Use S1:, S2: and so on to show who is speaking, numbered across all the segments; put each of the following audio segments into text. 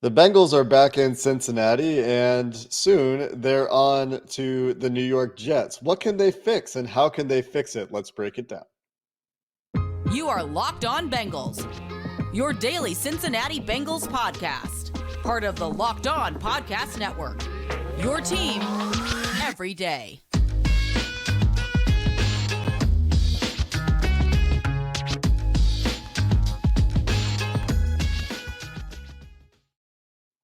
S1: The Bengals are back in Cincinnati, and soon they're on to the New York Jets. What can they fix, and how can they fix it? Let's break it down.
S2: You are Locked On Bengals, your daily Cincinnati Bengals podcast, part of the Locked On Podcast Network, your team every day.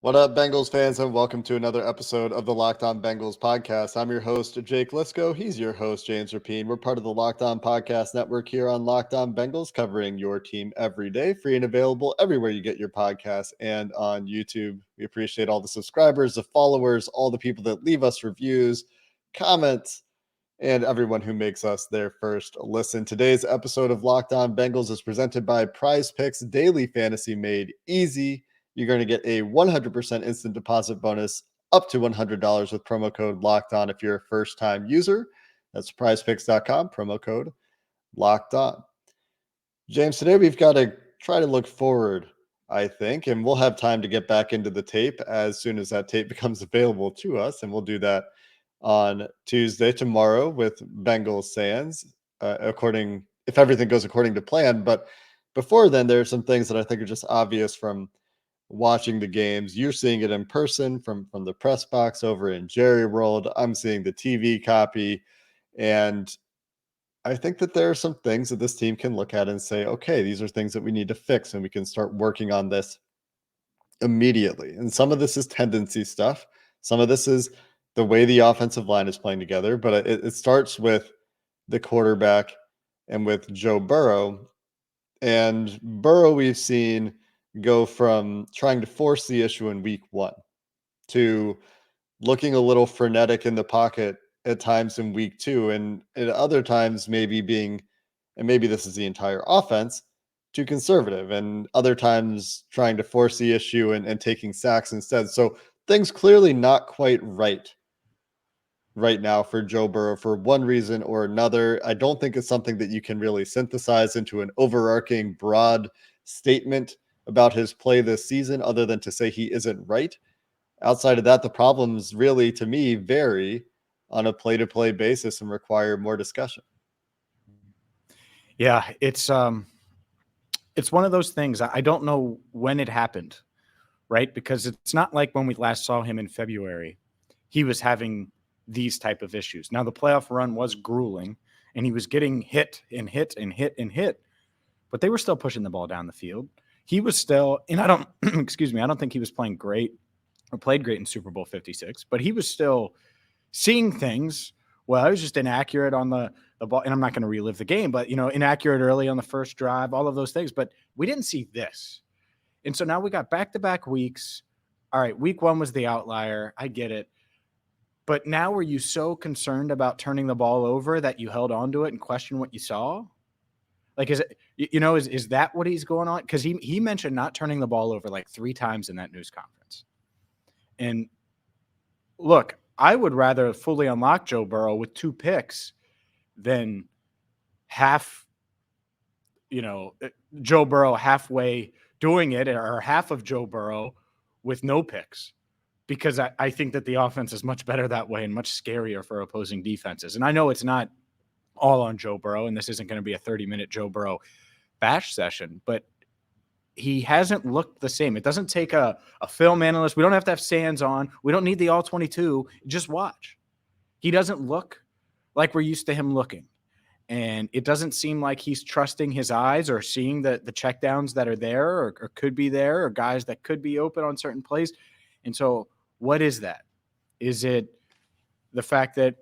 S1: What up, Bengals fans, and welcome to another episode of the Locked On Bengals podcast. I'm your host, Jake Liscow. He's your host, James Rapien. We're part of the Locked On Podcast Network here on Locked On Bengals, covering your team every day, free and available everywhere you get your podcasts and on YouTube. We appreciate all the subscribers, the followers, all the people that leave us reviews, comments, and everyone who makes us their first listen. Today's episode of Locked On Bengals is presented by Prize Picks Daily Fantasy, made easy. You're going to get a 100% instant deposit bonus up to $100 with promo code Locked On if you're a first-time user. That's prizepicks.com, promo code Locked On. James, today we've got to try to look forward, I think, and we'll have time to get back into the tape as soon as that tape becomes available to us, and we'll do that on Tuesday, tomorrow, with Bengals Sands, if everything goes according to plan. But before then, there are some things that I think are just obvious from watching the games. You're seeing it in person from the press box over in Jerry World. I'm seeing the TV copy. And I think that there are some things that this team can look at and say, okay, these are things that we need to fix, and we can start working on this immediately. And some of this is tendency stuff. Some of this is the way the offensive line is playing together. But it starts with the quarterback and with Joe Burrow. And Burrow, we've seen go from trying to force the issue in week one to looking a little frenetic in the pocket at times in week two, and at other times maybe being, and maybe this is the entire offense, too conservative, and other times trying to force the issue and taking sacks instead. So things clearly not quite right now for Joe Burrow for one reason or another. I don't think it's something that you can really synthesize into an overarching broad statement about his play this season, other than to say he isn't right. Outside of that, the problems really, to me, vary on a play-to-play basis and require more discussion.
S3: Yeah, it's one of those things. I don't know when it happened, right? Because it's not like when we last saw him in February, he was having these type of issues. Now, the playoff run was grueling, and he was getting hit and hit and hit and hit, but they were still pushing the ball down the field. He was still, and I don't, excuse me, I don't think he was playing great or played great in Super Bowl 56, but he was still seeing things. Well, I was just inaccurate on the ball, and I'm not going to relive the game, but, inaccurate early on the first drive, all of those things, but we didn't see this. And so now we got back-to-back weeks. All right, week one was the outlier. I get it. But now were you so concerned about turning the ball over that you held on to it and questioned what you saw? Like, is it, is that what he's going on? Because he mentioned not turning the ball over like 3 times in that news conference. And look, I would rather fully unlock Joe Burrow with 2 picks than half, Joe Burrow halfway doing it, or half of Joe Burrow with no picks. Because I think that the offense is much better that way and much scarier for opposing defenses. And I know it's not all on Joe Burrow, and this isn't going to be a 30-minute Joe Burrow bash session, but he hasn't looked the same. It doesn't take a film analyst. We don't have to have Sands on. We don't need the all 22. Just watch. He doesn't look like we're used to him looking. And it doesn't seem like he's trusting his eyes or seeing the checkdowns that are there or could be there, or guys that could be open on certain plays. And so what is that? Is it the fact that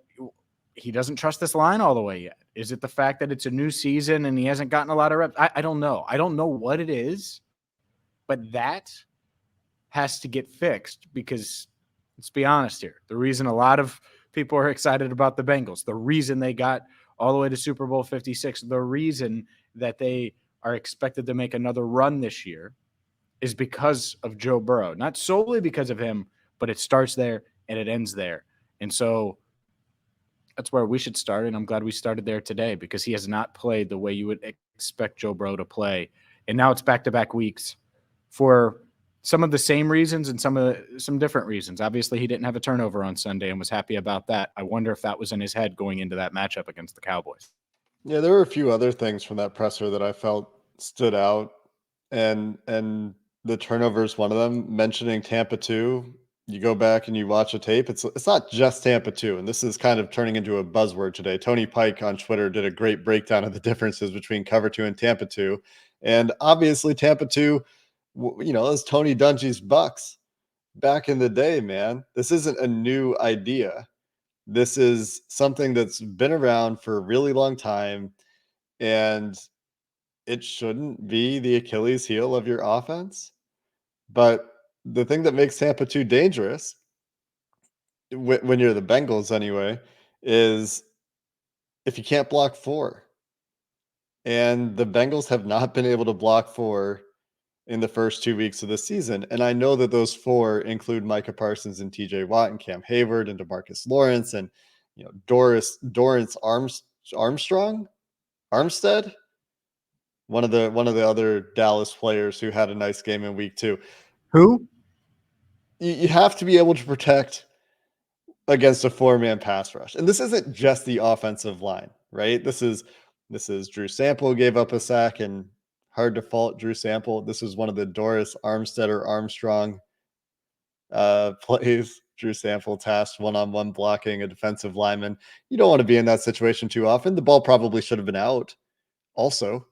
S3: he doesn't trust this line all the way yet? Is it the fact that it's a new season and he hasn't gotten a lot of reps? I don't know. I don't know what it is, but that has to get fixed, because let's be honest here. The reason a lot of people are excited about the Bengals, the reason they got all the way to Super Bowl 56, the reason that they are expected to make another run this year is because of Joe Burrow. Not solely because of him, but it starts there and it ends there. And so that's where we should start, and I'm glad we started there today, because he has not played the way you would expect Joe Burrow to play. And now it's back-to-back weeks for some of the same reasons and some different reasons. Obviously, he didn't have a turnover on Sunday and was happy about that. I wonder if that was in his head going into that matchup against the Cowboys.
S1: Yeah, there were a few other things from that presser that I felt stood out, and the turnover is one of them. Mentioning Tampa 2, you go back and you watch a tape. It's not just Tampa 2, and this is kind of turning into a buzzword today. Tony Pike on Twitter did a great breakdown of the differences between cover 2 and Tampa 2, and obviously Tampa 2, is Tony Dungy's Bucks back in the day. Man, this isn't a new idea. This is something that's been around for a really long time, and it shouldn't be the Achilles heel of your offense. But the thing that makes Tampa 2 dangerous, when you're the Bengals anyway, is if you can't block 4. And the Bengals have not been able to block 4 in the first 2 weeks of the season. And I know that those 4 include Micah Parsons and TJ Watt and Cam Hayward and DeMarcus Lawrence and Dorrance Armstead, one of the other Dallas players who had a nice game in week 2.
S3: Who?
S1: You have to be able to protect against a 4-man pass rush. And this isn't just the offensive line, right? This is Drew Sample gave up a sack, and hard to fault Drew Sample. This is one of the Doris Armstead or Armstrong plays. Drew Sample tasked one-on-one blocking a defensive lineman. You don't want to be in that situation too often. The ball probably should have been out also.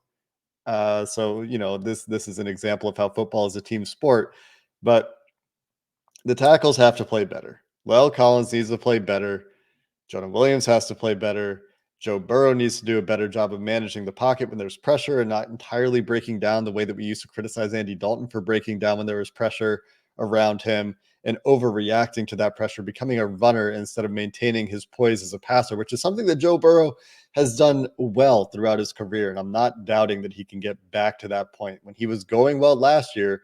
S1: So, this is an example of how football is a team sport, but the tackles have to play better. La'el Collins needs to play better. Jonah Williams has to play better. Joe Burrow needs to do a better job of managing the pocket when there's pressure and not entirely breaking down the way that we used to criticize Andy Dalton for breaking down when there was pressure around him and overreacting to that pressure, becoming a runner instead of maintaining his poise as a passer, which is something that Joe Burrow has done well throughout his career. And I'm not doubting that he can get back to that point. When he was going well last year,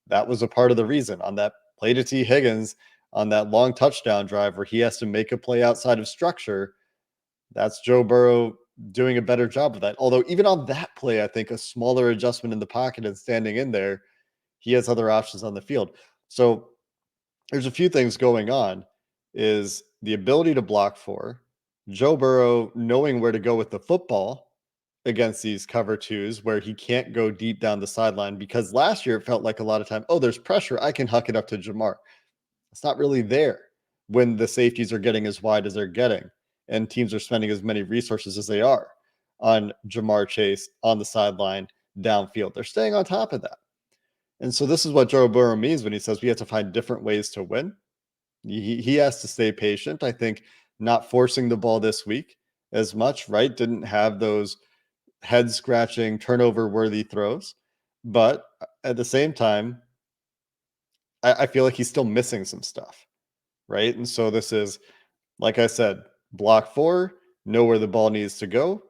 S1: that was a part of the reason. On that play to T. Higgins, on that long touchdown drive where he has to make a play outside of structure, that's Joe Burrow doing a better job of that. Although even on that play, I think a smaller adjustment in the pocket and standing in there, he has other options on the field. So there's a few things going on. Is the ability to block 4, Joe Burrow knowing where to go with the football against these cover 2s where he can't go deep down the sideline, because last year it felt like a lot of time, there's pressure, I can huck it up to Jamar. It's not really there when the safeties are getting as wide as they're getting and teams are spending as many resources as they are on Jamar Chase on the sideline downfield. They're staying on top of that. And so this is what Joe Burrow means when he says we have to find different ways to win. He has to stay patient. I think not forcing the ball this week as much, right? Didn't have those head-scratching, turnover-worthy throws. But at the same time, I feel like he's still missing some stuff, right? And so this is, like I said, block 4, know where the ball needs to go,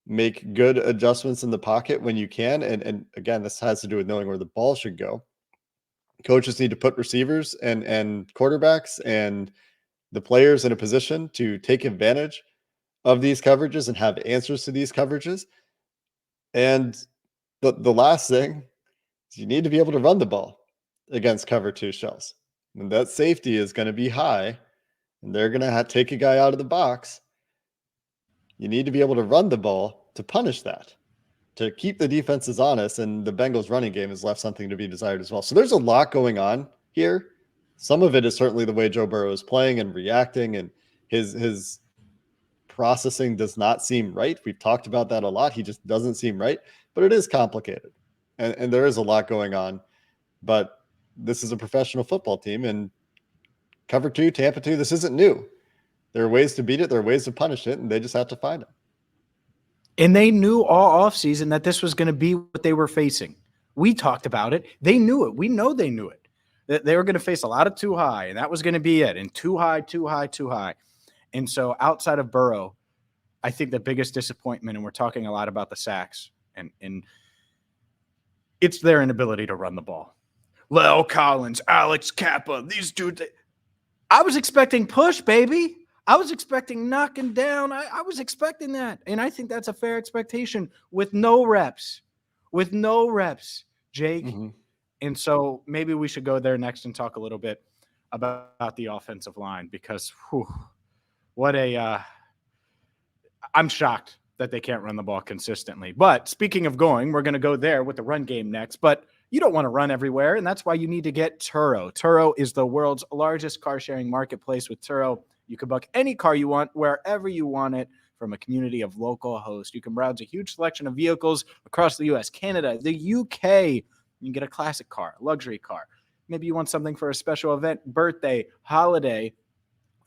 S1: make good adjustments in the pocket when you can. And again, this has to do with knowing where the ball should go. Coaches need to put receivers and quarterbacks and the players in a position to take advantage of these coverages and have answers to these coverages. And the last thing is you need to be able to run the ball against cover 2 shells. And that safety is going to be high, and they're going to take a guy out of the box. You need to be able to run the ball to punish that, to keep the defenses honest, and the Bengals running game has left something to be desired as well. So there's a lot going on here. Some of it is certainly the way Joe Burrow is playing and reacting, and his processing does not seem right. We've talked about that a lot. He just doesn't seem right, but it is complicated. And there is a lot going on, but this is a professional football team, and cover 2, Tampa 2, this isn't new. There are ways to beat it. There are ways to punish it, and they just have to find them.
S3: And they knew all offseason that this was going to be what they were facing. We talked about it. They knew it. We know they knew it. That they were going to face a lot of too high, and that was going to be it. And too high, too high, too high. And so outside of Burrow, I think the biggest disappointment, and we're talking a lot about the sacks, and it's their inability to run the ball. La'el Collins, Alex Kappa, these dudes. I was expecting push, baby. I was expecting knocking down. I was expecting that. And I think that's a fair expectation with no reps. With no reps, Jake. Mm-hmm. And so maybe we should go there next and talk a little bit about the offensive line, because I'm shocked that they can't run the ball consistently. But speaking of going, we're going to go there with the run game next. But you don't want to run everywhere, and that's why you need to get Turo. Turo is the world's largest car-sharing marketplace. With Turo, you can book any car you want, wherever you want it, from a community of local hosts. You can browse a huge selection of vehicles across the U.S., Canada, the U.K. You can get a classic car, a luxury car. Maybe you want something for a special event, birthday, holiday,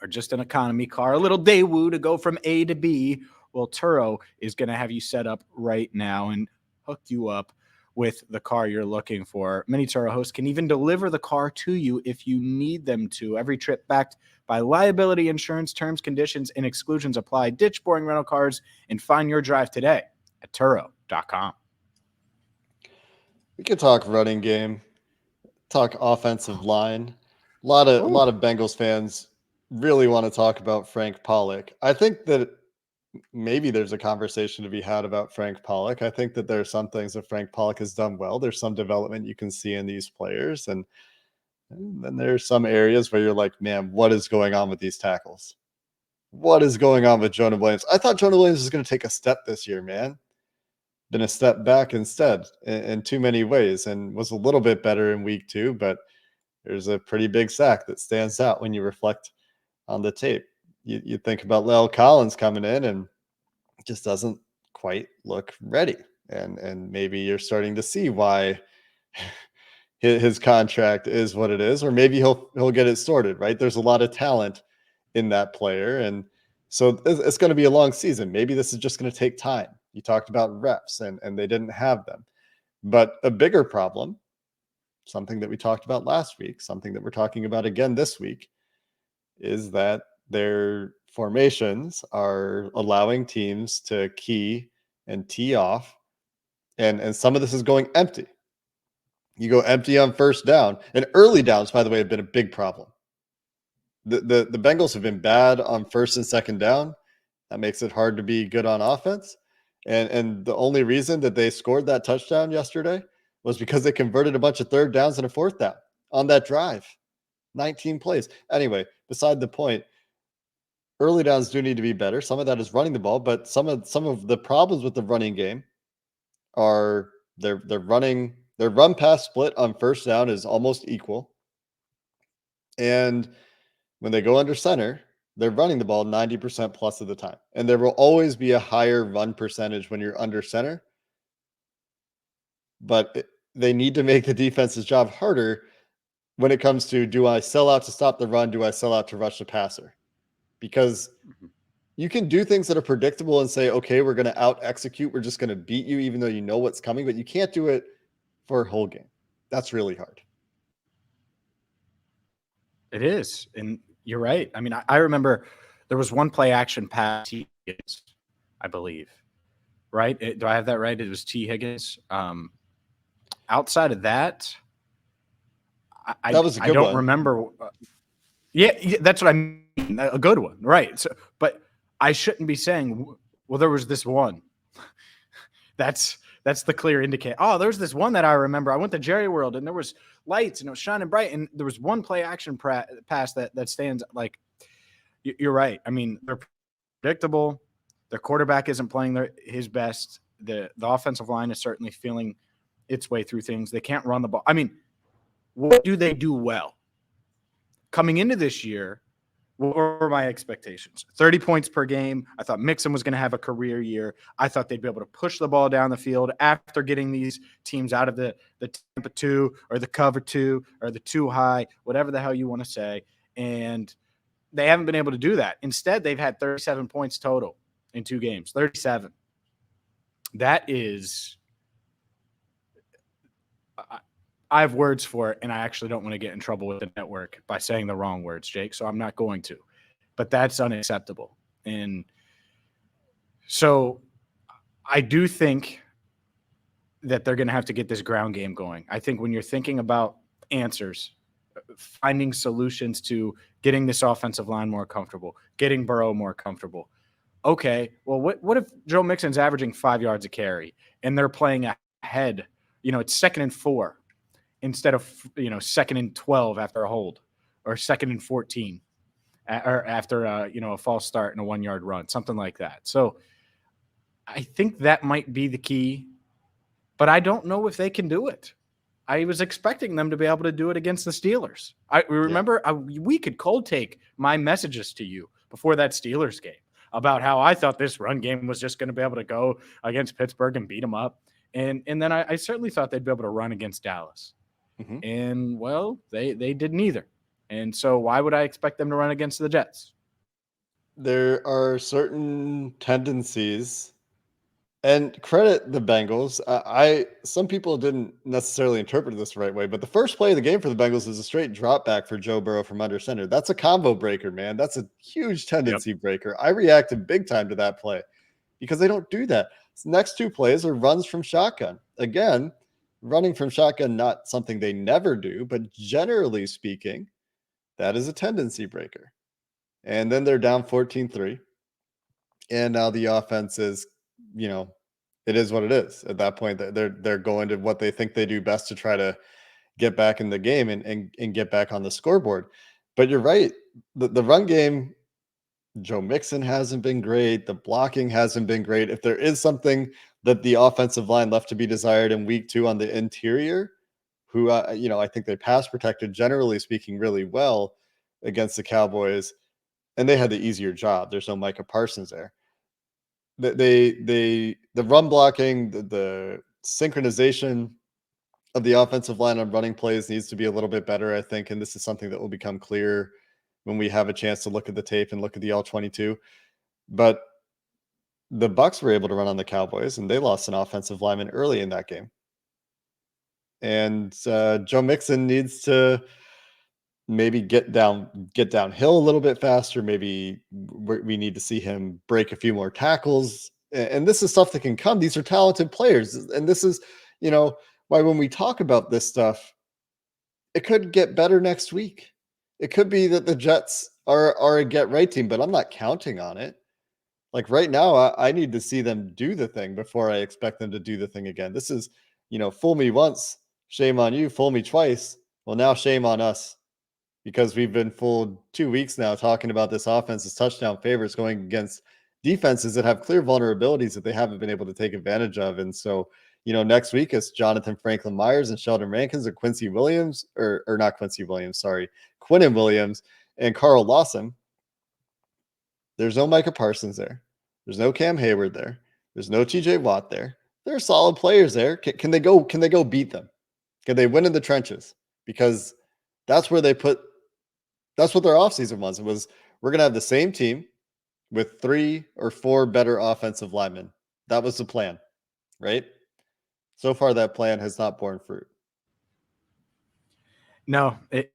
S3: or just an economy car, a little Daewoo to go from A to B. Well, Turo is going to have you set up right now and hook you up with the car you're looking for. Many Turo hosts can even deliver the car to you if you need them to. Every trip backed by liability insurance. Terms, conditions, and exclusions apply. Ditch boring rental cars and find your drive today at Turo.com.
S1: We could talk running game, talk offensive line. A lot of Bengals fans really want to talk about Frank Pollock. I think that maybe there's a conversation to be had about Frank Pollock. I think that there are some things that Frank Pollock has done well. There's some development you can see in these players. And then there's some areas where you're like, man, what is going on with these tackles? What is going on with Jonah Williams? I thought Jonah Williams was going to take a step this year, man. Been a step back instead in too many ways, and was a little bit better in week 2, but there's a pretty big sack that stands out when you reflect on the tape. You think about Lel Collins coming in and just doesn't quite look ready. And maybe you're starting to see why his contract is what it is, or maybe he'll get it sorted, right? There's a lot of talent in that player. And so it's going to be a long season. Maybe this is just going to take time. You talked about reps and they didn't have them. But a bigger problem, something that we talked about last week, something that we're talking about again this week, is that their formations are allowing teams to key and tee off. And some of this is going empty. You go empty on first down. And early downs, by the way, have been a big problem. The Bengals have been bad on first and second down. That makes it hard to be good on offense. And the only reason that they scored that touchdown yesterday was because they converted a bunch of third downs and a fourth down on that drive. 19 plays. Anyway, beside the point, early downs do need to be better. Some of that is running the ball, but some of the problems with the running game are their run pass split on first down is almost equal. And when they go under center, they're running the ball 90% plus of the time. And there will always be a higher run percentage when you're under center. But they need to make the defense's job harder when it comes to, do I sell out to stop the run? Do I sell out to rush the passer? Because you can do things that are predictable and say, okay, we're going to out execute. We're just going to beat you, even though you know what's coming, but you can't do it for a whole game. That's really hard.
S3: It is. And you're right. I mean, I remember there was one play action pass, T. Higgins, I believe. Right? Do I have that right? It was T. Higgins. Outside of that, I don't remember. Yeah, that's what I mean. A good one. Right. So, but I shouldn't be saying, well, there was this one. That's the clear indicator. Oh, there's this one that I remember. I went to Jerry World and there was lights and it was shining bright. And there was one play action pass that stands like, you're right. I mean, they're predictable. Their quarterback isn't playing his best. The offensive line is certainly feeling its way through things. They can't run the ball. I mean, what do they do well? Coming into this year, what were my expectations? 30 points per game. I thought Mixon was going to have a career year. I thought they'd be able to push the ball down the field after getting these teams out of the Tampa 2 or the cover 2 or the 2 high, whatever the hell you want to say. And they haven't been able to do that. Instead, they've had 37 points total in 2 games. 37. That is – I have words for it, and I actually don't want to get in trouble with the network by saying the wrong words, Jake, so I'm not going to. But that's unacceptable. And so I do think that they're going to have to get this ground game going. I think when you're thinking about answers, finding solutions to getting this offensive line more comfortable, getting Burrow more comfortable. Okay, well, what if Joe Mixon's averaging 5 yards a carry and they're playing ahead? You know, it's 2nd and 4. instead of, 2nd and 12 after a hold, or 2nd and 14 or after a false start and a 1-yard run, something like that. So I think that might be the key, but I don't know if they can do it. I was expecting them to be able to do it against the Steelers. I remember we could cold take my messages to you before that Steelers game about how I thought this run game was just going to be able to go against Pittsburgh and beat them up. And then I certainly thought they'd be able to run against Dallas.
S1: Mm-hmm.
S3: And, well, they did neither. And so why would I expect them to run against the Jets?
S1: There are certain tendencies, and credit the Bengals. Some people didn't necessarily interpret this the right way, but the first play of the game for the Bengals is a straight drop back for Joe Burrow from under center. That's a combo breaker, man. That's a huge tendency breaker. I reacted big time to that play because they don't do that. Next two plays are runs from shotgun. Again, running from shotgun, not something they never do, but generally speaking, that is a tendency breaker. And then they're down 14-3. And now the offense is, it is what it is. At that point, they're going to what they think they do best to try to get back in the game and get back on the scoreboard. But you're right. The run game, Joe Mixon hasn't been great. The blocking hasn't been great. If there is something that the offensive line left to be desired in week 2 on the interior, who, I think they pass protected, generally speaking, really well against the Cowboys, and they had the easier job. There's no Micah Parsons there. The run blocking, the synchronization of the offensive line on running plays needs to be a little bit better, I think, and this is something that will become clear when we have a chance to look at the tape and look at the all-22. But the Bucs were able to run on the Cowboys, and they lost an offensive lineman early in that game. And Joe Mixon needs to maybe get downhill a little bit faster. Maybe we need to see him break a few more tackles. And this is stuff that can come. These are talented players. And this is, why when we talk about this stuff, it could get better next week. It could be that the Jets are a get right team, but I'm not counting on it. Like right now, I need to see them do the thing before I expect them to do the thing again. This is, fool me once, shame on you. Fool me twice. Well, now shame on us, because we've been fooled 2 weeks now talking about this offense's touchdown favorites going against defenses that have clear vulnerabilities that they haven't been able to take advantage of. And so, next week it's Jonathan Franklin Myers and Sheldon Rankins and Quincy Williams, or not Quincy Williams, sorry, Quinnen Williams and Carl Lawson. There's no Micah Parsons there. There's no Cam Hayward there. There's no TJ Watt there. There are solid players there. Can they go beat them? Can they win in the trenches? Because that's what their offseason was. It was, we're going to have the same team with 3 or 4 better offensive linemen. That was the plan, right? So far, that plan has not borne fruit.
S3: No, it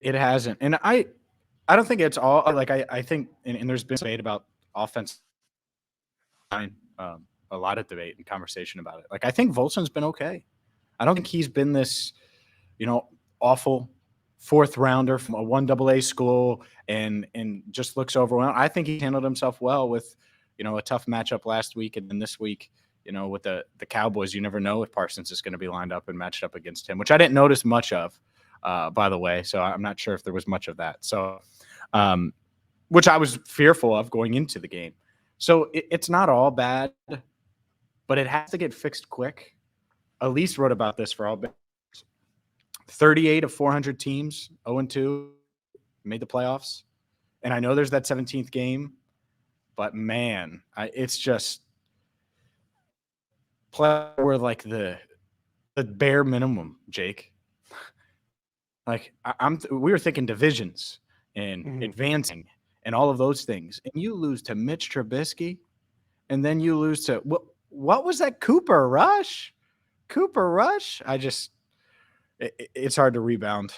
S3: hasn't. And I don't think it's all, like, I think, and there's been debate about offense, a lot of debate and conversation about it. Like, I think Volson's been okay. I don't think he's been this, awful 4th rounder from a 1AA school and just looks overwhelmed. I think he handled himself well with, a tough matchup last week. And then this week, with the Cowboys, you never know if Parsons is going to be lined up and matched up against him, which I didn't notice much of, by the way. So I'm not sure if there was much of that. So, which I was fearful of going into the game. So it's not all bad, but it has to get fixed quick. Elise wrote about this for all Bengals. 38 of 400 teams, 0-2, made the playoffs. And I know there's that 17th game, but man, it's just play where like the bare minimum, Jake. Like we were thinking divisions and advancing and all of those things. And you lose to Mitch Trubisky, and then you lose to what was that? Cooper Rush? It's hard to rebound,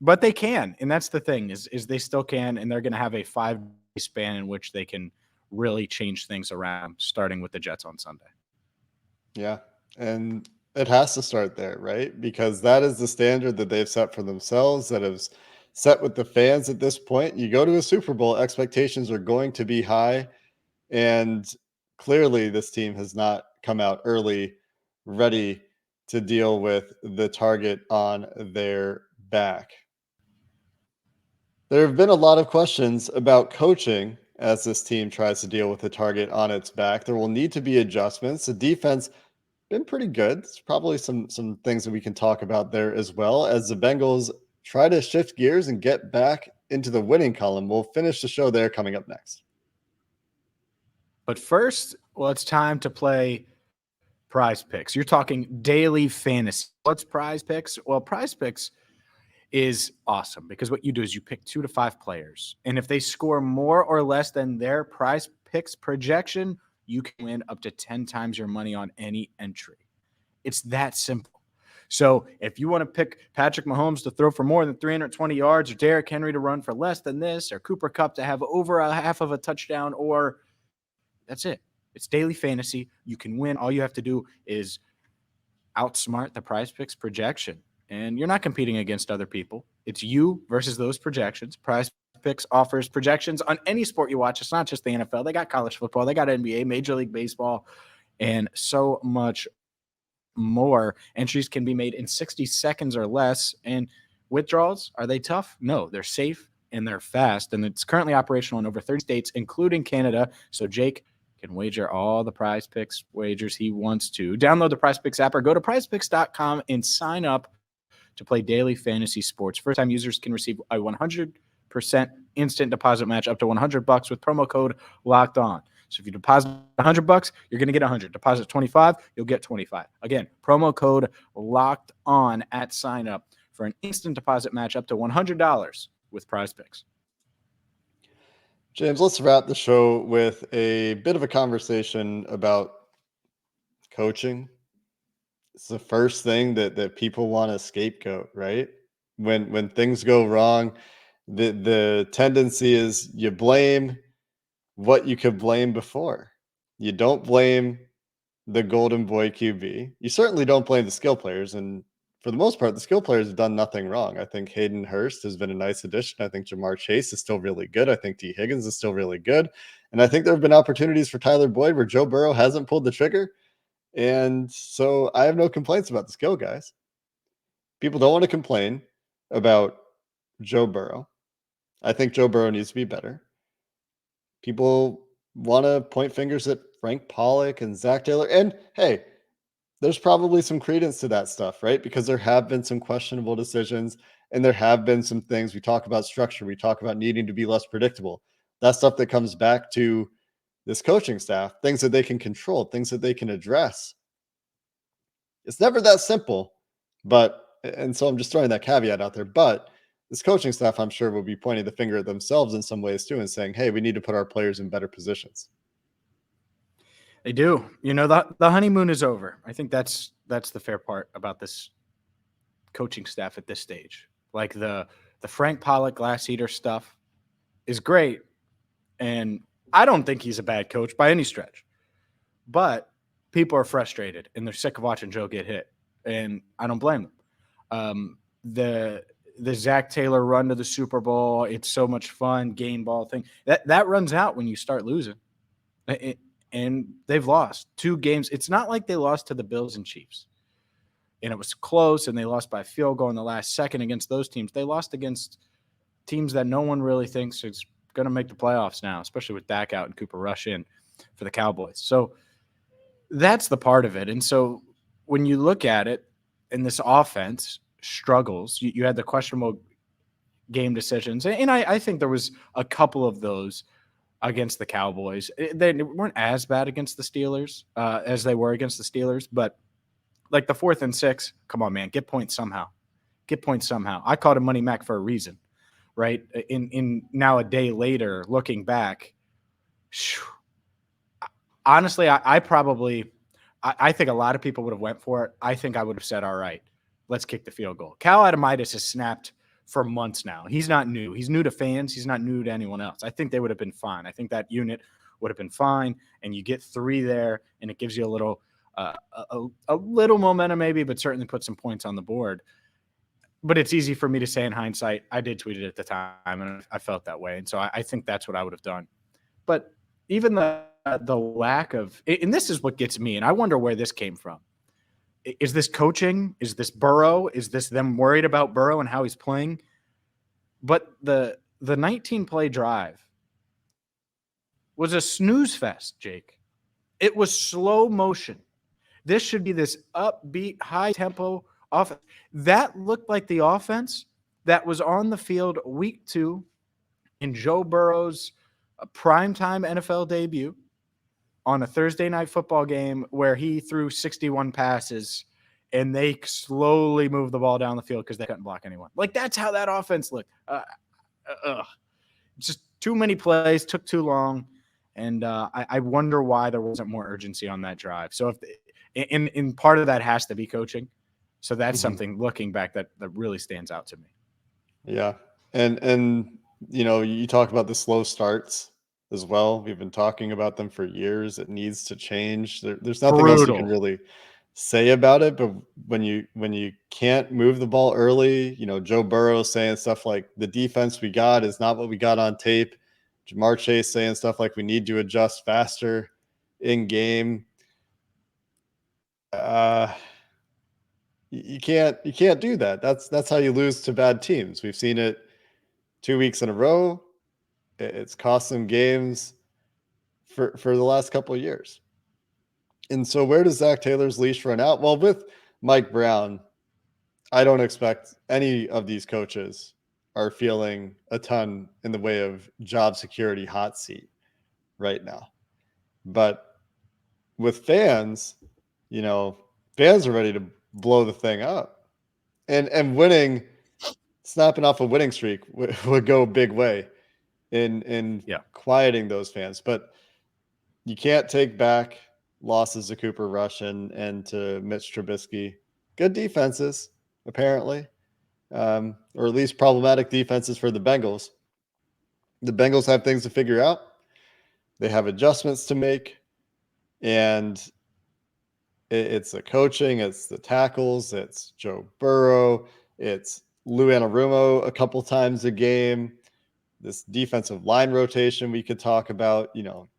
S3: but they can, and that's the thing is they still can, and they're going to have a 5-day span in which they can really change things around, starting with the Jets on Sunday.
S1: Yeah, and it has to start there, right? Because that is the standard that they've set for themselves, that is set with the fans at this point. You go to a Super Bowl, expectations are going to be high, and clearly this team has not come out early ready to deal with the target on their back. There have been a lot of questions about coaching as this team tries to deal with the target on its back. There will need to be adjustments. The defense been pretty good. There's probably some things that we can talk about there as well as the Bengals try to shift gears and get back into the winning column. We'll finish the show there coming up next.
S3: But first, well, it's time to play Prize Picks. You're talking daily fantasy. What's Prize Picks? Well, Prize Picks is awesome because what you do is you pick 2 to 5 players, and if they score more or less than their Prize Picks projection, you can win up to 10 times your money on any entry. It's that simple. So if you want to pick Patrick Mahomes to throw for more than 320 yards, or Derrick Henry to run for less than this, or Cooper Kupp to have over a half of a touchdown, or that's it. It's daily fantasy. You can win. All you have to do is outsmart the Prize Picks projection. And you're not competing against other people. It's you versus those projections. Prize Picks offers projections on any sport you watch. It's not just the NFL. They got college football. They got NBA, Major League Baseball, and so much more. Entries can be made in 60 seconds or less. And withdrawals, are they tough? No, they're safe and they're fast. And it's currently operational in over 30 states, including Canada. So Jake can wager all the Prize Picks wagers he wants to. Download the Prize Picks app or go to prizepicks.com and sign up to play daily fantasy sports. First-time users can receive a 100% instant deposit match up to $100 with promo code Locked On. So if you deposit $100, you're going to get 100. Deposit 25, you'll get 25. Again, promo code Locked On at sign up for an instant deposit match up to $100 with Prize Picks.
S1: James, let's wrap the show with a bit of a conversation about coaching. It's the first thing that people want to scapegoat, right? When things go wrong, the tendency is you blame what you could blame before. You don't blame the golden boy QB. You certainly don't blame the skill players. And for the most part, the skill players have done nothing wrong. I think Hayden Hurst has been a nice addition. I think Jamar Chase is still really good. I think T. Higgins is still really good. And I think there have been opportunities for Tyler Boyd where Joe Burrow hasn't pulled the trigger. And so I have no complaints about the skill guys. People don't want to complain about Joe Burrow. I think Joe Burrow needs to be better. People want to point fingers at Frank Pollock and Zac Taylor. And hey, there's probably some credence to that stuff, right? Because there have been some questionable decisions and there have been some things. We talk about structure. We talk about needing to be less predictable. That's stuff that comes back to this coaching staff, things that they can control, things that they can address. It's never that simple, and so I'm just throwing that caveat out there, but this coaching staff, I'm sure, will be pointing the finger at themselves in some ways too and saying, hey, we need to put our players in better positions.
S3: They do. You know, the honeymoon is over. I think that's the fair part about this coaching staff at this stage. Like the Frank Pollock glass eater stuff is great, and I don't think he's a bad coach by any stretch. But people are frustrated, and they're sick of watching Joe get hit, and I don't blame them. The Zac Taylor run to the Super Bowl, it's so much fun, game ball thing, that runs out when you start losing. And they've lost 2 games. It's not like they lost to the Bills and Chiefs, and it was close, and they lost by a field goal in the last second against those teams. They lost against teams that no one really thinks is going to make the playoffs now, especially with Dak out and Cooper Rush in for the Cowboys. So that's the part of it. And so when you look at it, and this offense struggles, you had the questionable game decisions. And I think there was a couple of those against the Cowboys. They weren't as bad against the Steelers as they were against the Steelers. But like the 4th and 6, come on, man, get points somehow. Get points somehow. I called a money mac for a reason, right? In now a day later, looking back, honestly, I think a lot of people would have went for it. I think I would have said, all right, let's kick the field goal. Cal Adamitis has snapped for months now. He's not new. He's new to fans. He's not new to anyone else. I think they would have been fine. I think that unit would have been fine. And you get 3 there, and it gives you a little momentum maybe, but certainly put some points on the board. But it's easy for me to say in hindsight. I did tweet it at the time, and I felt that way. And so I think that's what I would have done. But even the lack of – and this is what gets me, and I wonder where this came from. Is this coaching? Is this Burrow? Is this them worried about Burrow and how he's playing? But the 19-play drive was a snooze fest, Jake. It was slow motion. This should be this upbeat, high-tempo offense. That looked like the offense that was on the field week 2 in Joe Burrow's primetime NFL debut on a Thursday night football game where he threw 61 passes and they slowly moved the ball down the field because they couldn't block anyone. Like, that's how that offense looked. Just too many plays, took too long. And I wonder why there wasn't more urgency on that drive. So if in part of that has to be coaching. So that's something looking back that really stands out to me.
S1: Yeah. And you talk about the slow starts as well. We've been talking about them for years. It needs to change. There's nothing else you can really say about it. But when you can't move the ball early, Joe Burrow saying stuff like the defense we got is not what we got on tape. Jamar Chase saying stuff like we need to adjust faster in game. You can't do that. That's how you lose to bad teams. We've seen it 2 weeks in a row. It's cost them games for the last couple of years. And so where does Zac Taylor's leash run out? Well, with Mike Brown, I don't expect any of these coaches are feeling a ton in the way of job security hot seat right now. But with fans, fans are ready to blow the thing up. And winning, snapping off a winning streak would go a big way in quieting those fans. But you can't take back losses to Cooper Rush and to Mitch Trubisky. Good defenses, apparently. Or at least problematic defenses for the Bengals. The Bengals have things to figure out. They have adjustments to make. And it's the coaching, it's the tackles, it's Joe Burrow, it's Lou Anarumo a couple times a game. This defensive line rotation we could talk about,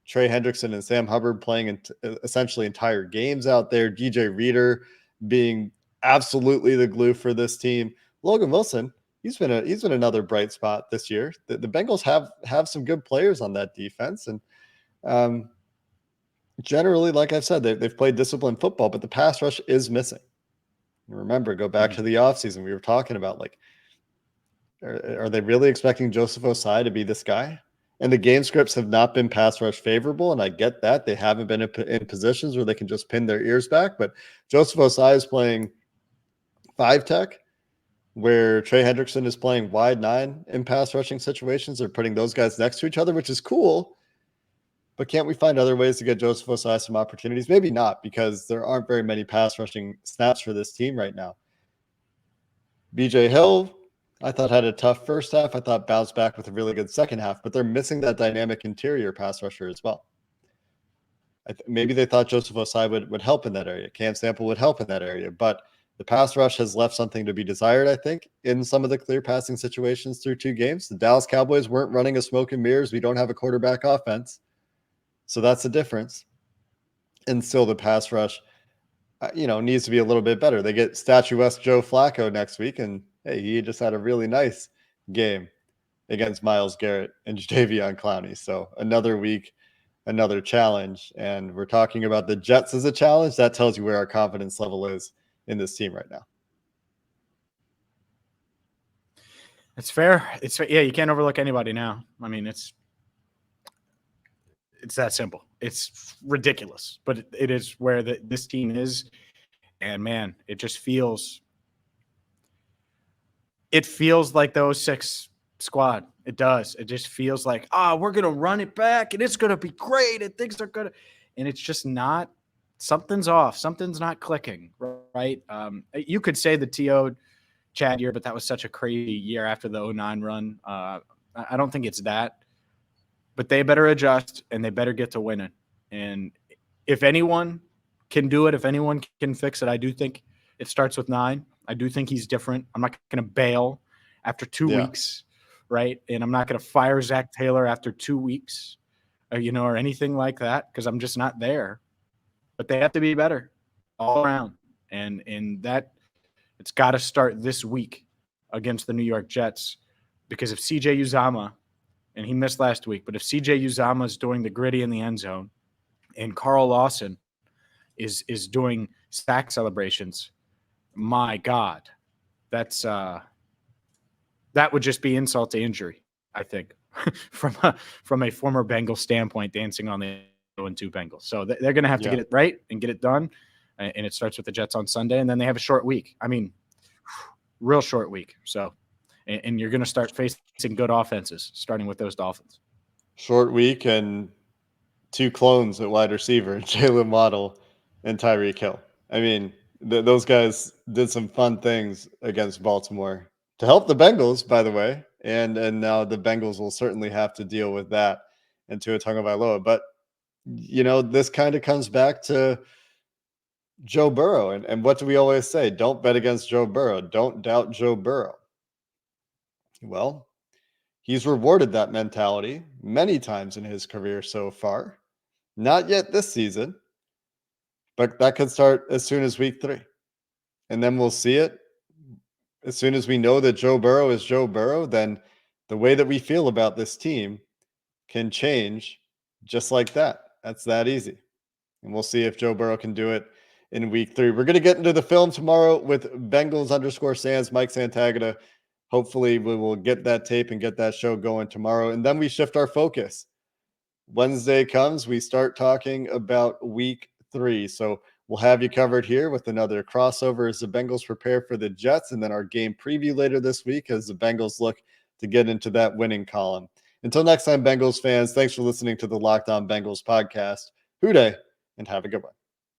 S1: Trey Hendrickson and Sam Hubbard playing essentially entire games out there. DJ Reader being absolutely the glue for this team. Logan Wilson, he's been another bright spot this year. The Bengals have some good players on that defense, and generally, like I've said, they've played disciplined football, but the pass rush is missing. Remember, go back to the offseason. We were talking about, like, are they really expecting Joseph Osai to be this guy? And the game scripts have not been pass rush favorable, and I get that. They haven't been in positions where they can just pin their ears back, but Joseph Osai is playing 5-tech, where Trey Hendrickson is playing wide 9 in pass rushing situations. They're putting those guys next to each other, which is cool. But can't we find other ways to get Joseph Osai some opportunities? Maybe not, because there aren't very many pass rushing snaps for this team right now. BJ Hill, I thought, had a tough first half. I thought bounced back with a really good second half, but they're missing that dynamic interior pass rusher as well. Maybe they thought Joseph Osai would help in that area. Cam Sample would help in that area, but the pass rush has left something to be desired, I think, in some of the clear passing situations through 2 games. The Dallas Cowboys weren't running a smoke and mirrors. We don't have a quarterback offense. So that's the difference. And still the pass rush, needs to be a little bit better. They get statuesque Joe Flacco next week, and hey, he just had a really nice game against Myles Garrett and Jadeveon Clowney. So another week, another challenge. And we're talking about the Jets as a challenge. That tells you where our confidence level is in this team right now.
S3: It's fair. Yeah, you can't overlook anybody now. I mean, it's that simple. It's ridiculous, but it is where this team is. And man, it just feels like the 06 squad. It does. It just feels like, we're going to run it back and it's going to be great. And things are going to, and it's just not, something's off. Something's not clicking, right? You could say the T.O. Chad year, but that was such a crazy year after the 09 run. I don't think it's that. But they better adjust, and they better get to winning. And if anyone can do it, if anyone can fix it, I do think it starts with 9. I do think he's different. I'm not going to bail after 2 weeks, right? And I'm not going to fire Zac Taylor after 2 weeks, or anything like that, because I'm just not there. But they have to be better all around. And that it's got to start this week against the New York Jets, because if CJ Uzomah, and he missed last week, but if CJ Uzomah is doing the gritty in the end zone and Carl Lawson is doing sack celebrations, my God, that's that would just be insult to injury, I think, from a former Bengal standpoint, dancing on the 0-2 Bengals. So they're going to have to get it right and get it done. And it starts with the Jets on Sunday, and then they have a short week. I mean, real short week. So, and you're going to start facing good offenses, starting with those Dolphins.
S1: Short week and two clones at wide receiver, Jalen Waddle and Tyreek Hill. I mean, those guys did some fun things against Baltimore to help the Bengals, by the way. And now the Bengals will certainly have to deal with that and Tua Tagovailoa. But, this kind of comes back to Joe Burrow. And what do we always say? Don't bet against Joe Burrow. Don't doubt Joe Burrow. Well, he's rewarded that mentality many times in his career so far. Not yet this season, but that could start as soon as week 3. And then we'll see it. As soon as we know that Joe Burrow is Joe Burrow, then the way that we feel about this team can change just like that. That's that easy. And we'll see if Joe Burrow can do it in week 3. We're going to get into the film tomorrow with Bengals_Sands, Mike Santagata. Hopefully we will get that tape and get that show going tomorrow. And then we shift our focus. Wednesday comes, we start talking about week 3. So we'll have you covered here with another crossover as the Bengals prepare for the Jets, and then our game preview later this week as the Bengals look to get into that winning column. Until next time, Bengals fans, thanks for listening to the Locked On Bengals podcast. Hoo day, and have a good one.